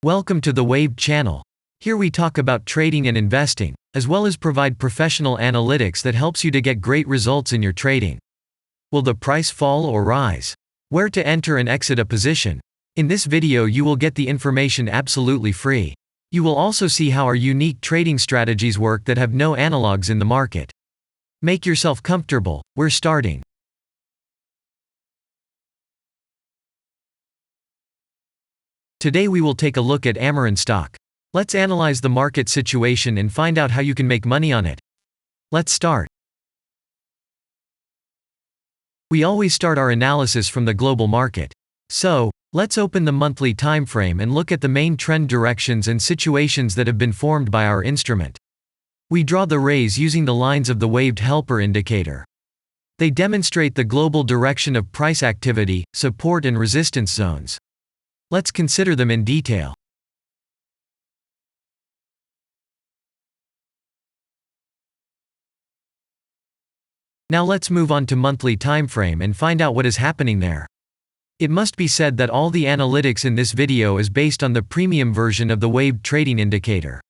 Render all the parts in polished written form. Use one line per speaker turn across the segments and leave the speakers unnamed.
Welcome to the Waved channel. Here we talk about trading and investing, as well as provide professional analytics that helps you to get great results in your trading. Will the price fall or rise? Where to enter and exit a position? In this video you will get the information absolutely free. You will also see how our unique trading strategies work that have no analogs in the market. Make yourself comfortable, we're starting. Today we will take a look at Ameren stock. Let's analyze the market situation and find out how you can make money on it. Let's start. We always start our analysis from the global market. So, let's open the monthly time frame and look at the main trend directions and situations that have been formed by our instrument. We draw the rays using the lines of the waved helper indicator. They demonstrate the global direction of price activity, support and resistance zones. Let's consider them in detail. Now let's move on to monthly time frame and find out what is happening there. It must be said that all the analytics in this video is based on the premium version of the waved trading indicator.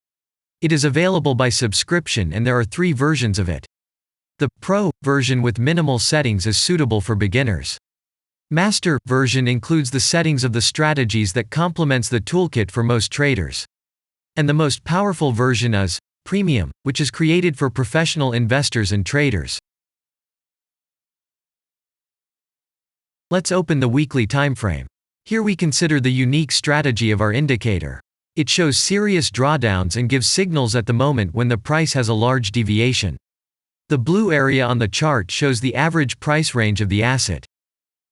It is available by subscription and there are 3 versions of it. The Pro version with minimal settings is suitable for beginners. Master version includes the settings of the strategies that complements the toolkit for most traders. And the most powerful version is Premium, which is created for professional investors and traders. Let's open the weekly time frame. Here we consider the unique strategy of our indicator. It shows serious drawdowns and gives signals at the moment when the price has a large deviation. The blue area on the chart shows the average price range of the asset.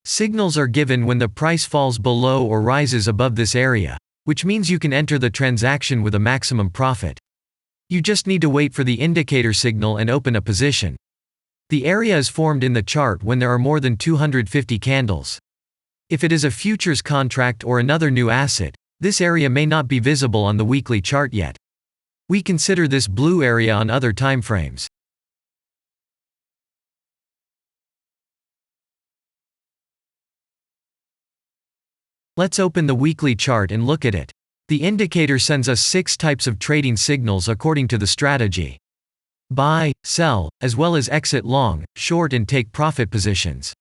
Signals are given when the price falls below or rises above this area, which means you can enter the transaction with a maximum profit. You just need to wait for the indicator signal and open a position. The area is formed in the chart when there are more than 250 candles. If it is a futures contract or another new asset, this area may not be visible on the weekly chart yet. We consider this blue area on other time frames. Let's open the weekly chart and look at it. The indicator sends us 6 types of trading signals according to the strategy. Buy, sell, as well as exit long, short and take profit positions.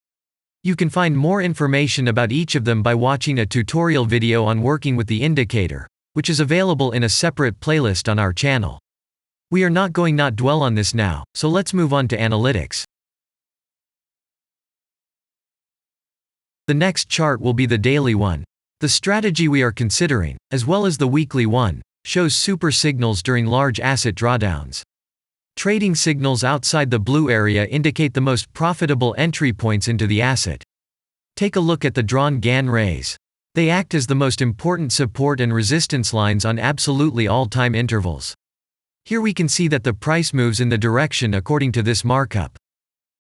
You can find more information about each of them by watching a tutorial video on working with the indicator, which is available in a separate playlist on our channel. We are not going to dwell on this now, so let's move on to analytics. The next chart will be the daily one. The strategy we are considering, as well as the weekly one, shows super signals during large asset drawdowns. Trading signals outside the blue area indicate the most profitable entry points into the asset. Take a look at the drawn Gann rays. They act as the most important support and resistance lines on absolutely all time intervals. Here we can see that the price moves in the direction according to this markup.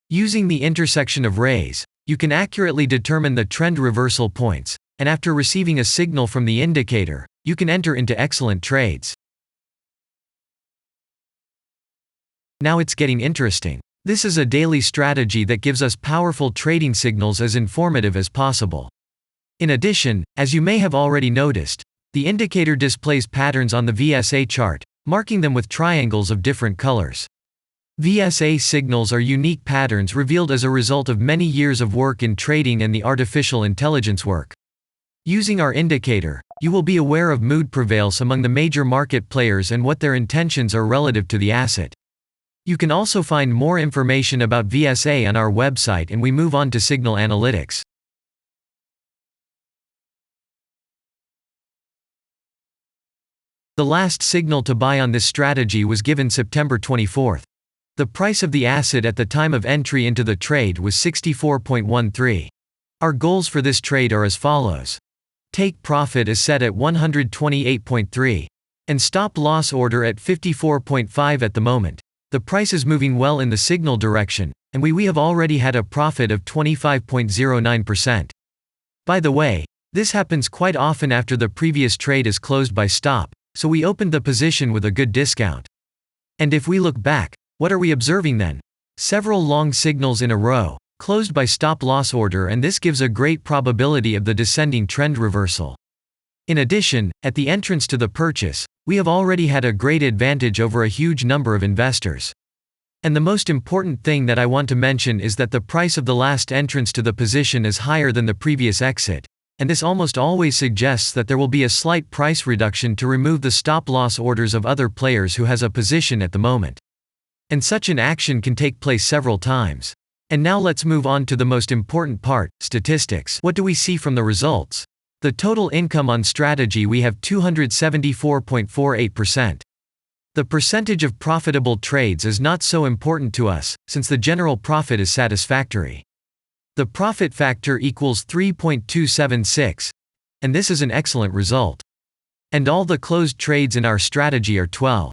Using the intersection of rays, you can accurately determine the trend reversal points, and after receiving a signal from the indicator, you can enter into excellent trades. Now it's getting interesting. This is a daily strategy that gives us powerful trading signals as informative as possible. In addition, as you may have already noticed, the indicator displays patterns on the VSA chart, marking them with triangles of different colors. VSA signals are unique patterns revealed as a result of many years of work in trading and the artificial intelligence work. Using our indicator, you will be aware of mood prevails among the major market players and what their intentions are relative to the asset. You can also find more information about VSA on our website, and we move on to signal analytics. The last signal to buy on this strategy was given September 24th. The price of the asset at the time of entry into the trade was 64.13. Our goals for this trade are as follows. Take profit is set at 128.3. And stop loss order at 54.5 at the moment. The price is moving well in the signal direction, and we have already had a profit of 25.09%. By the way, this happens quite often after the previous trade is closed by stop, so we opened the position with a good discount. And if we look back, what are we observing then? Several long signals in a row, closed by stop loss order, and this gives a great probability of the descending trend reversal. In addition, at the entrance to the purchase, we have already had a great advantage over a huge number of investors. And the most important thing that I want to mention is that the price of the last entrance to the position is higher than the previous exit, and this almost always suggests that there will be a slight price reduction to remove the stop-loss orders of other players who has a position at the moment. And such an action can take place several times. And now let's move on to the most important part, statistics. What do we see from the results? The total income on strategy, we have 274.48%. The percentage of profitable trades is not so important to us, since the general profit is satisfactory. The profit factor equals 3.276, and this is an excellent result. And all the closed trades in our strategy are 12.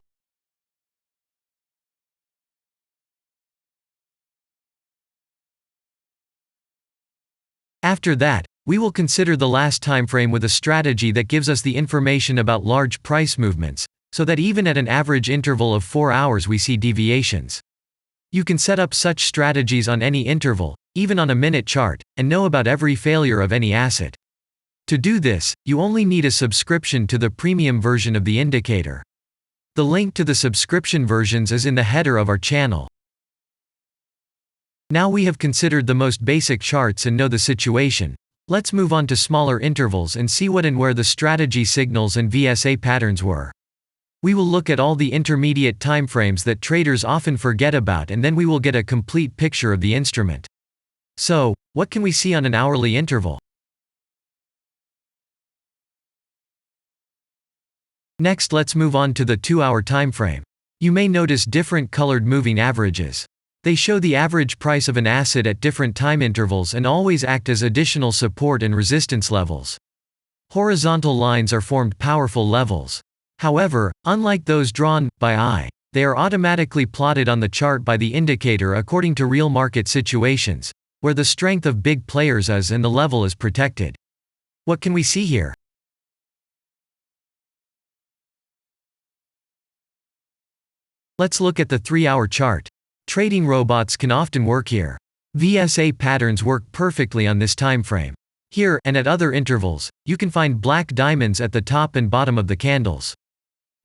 After that, we will consider the last time frame with a strategy that gives us the information about large price movements, so that even at an average interval of 4 hours we see deviations. You can set up such strategies on any interval, even on a minute chart, and know about every failure of any asset. To do this, you only need a subscription to the premium version of the indicator. The link to the subscription versions is in the header of our channel. Now we have considered the most basic charts and know the situation. Let's move on to smaller intervals and see what and where the strategy signals and VSA patterns were. We will look at all the intermediate timeframes that traders often forget about, and then we will get a complete picture of the instrument. So, what can we see on an hourly interval? Next, let's move on to the 2-hour timeframe. You may notice different colored moving averages. They show the average price of an asset at different time intervals and always act as additional support and resistance levels. Horizontal lines are formed powerful levels. However, unlike those drawn by eye, they are automatically plotted on the chart by the indicator according to real market situations, where the strength of big players is and the level is protected. What can we see here? Let's look at the 3-hour chart. Trading robots can often work here. VSA patterns work perfectly on this time frame. Here, and at other intervals, you can find black diamonds at the top and bottom of the candles.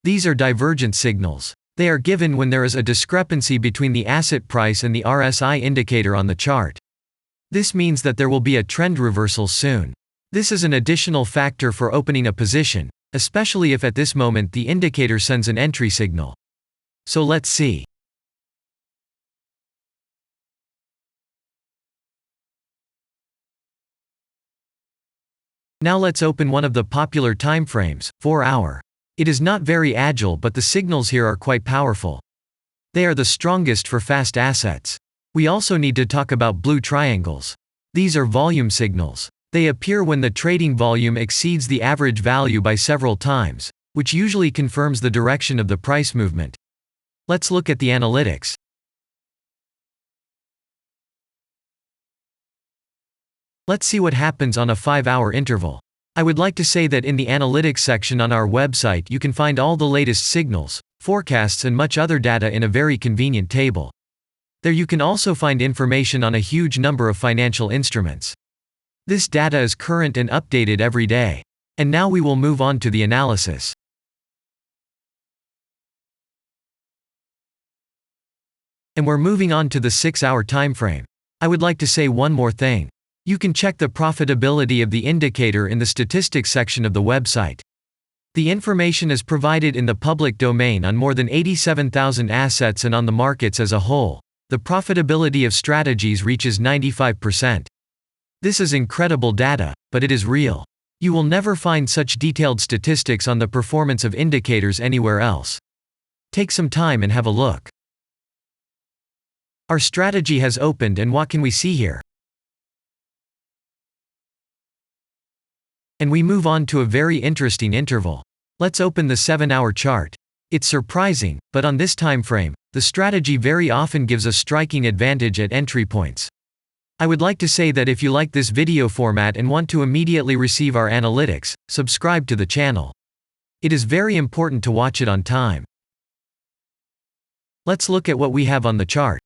These are divergent signals. They are given when there is a discrepancy between the asset price and the RSI indicator on the chart. This means that there will be a trend reversal soon. This is an additional factor for opening a position, especially if at this moment the indicator sends an entry signal. So let's see. Now let's open one of the popular timeframes, 4-hour. It is not very agile, but the signals here are quite powerful. They are the strongest for fast assets. We also need to talk about blue triangles. These are volume signals. They appear when the trading volume exceeds the average value by several times, which usually confirms the direction of the price movement. Let's look at the analytics. Let's see what happens on a 5-hour interval. I would like to say that in the analytics section on our website you can find all the latest signals, forecasts and much other data in a very convenient table. There you can also find information on a huge number of financial instruments. This data is current and updated every day. And now we will move on to the analysis. And we're moving on to the 6-hour timeframe. I would like to say one more thing. You can check the profitability of the indicator in the statistics section of the website. The information is provided in the public domain on more than 87,000 assets, and on the markets as a whole, the profitability of strategies reaches 95%. This is incredible data, but it is real. You will never find such detailed statistics on the performance of indicators anywhere else. Take some time and have a look. Our strategy has opened, and what can we see here? And we move on to a very interesting interval. Let's open the 7-hour chart. It's surprising, but on this time frame, the strategy very often gives a striking advantage at entry points. I would like to say that if you like this video format and want to immediately receive our analytics, subscribe to the channel. It is very important to watch it on time. Let's look at what we have on the chart.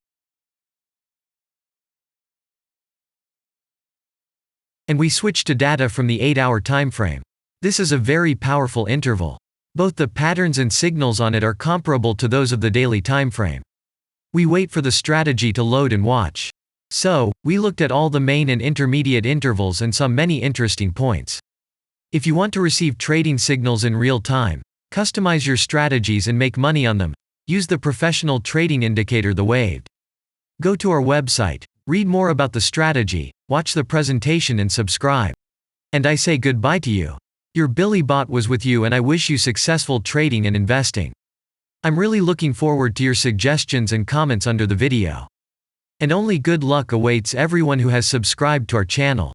And we switch to data from the 8-hour time frame. This is a very powerful interval. Both the patterns and signals on it are comparable to those of the daily timeframe. We wait for the strategy to load and watch. So, we looked at all the main and intermediate intervals and saw many interesting points. If you want to receive trading signals in real time, customize your strategies and make money on them, use the professional trading indicator, the waved. Go to our website, read more about the strategy, watch the presentation and subscribe. And I say goodbye to you. Your Billy Bot was with you, and I wish you successful trading and investing. I'm really looking forward to your suggestions and comments under the video. And only good luck awaits everyone who has subscribed to our channel.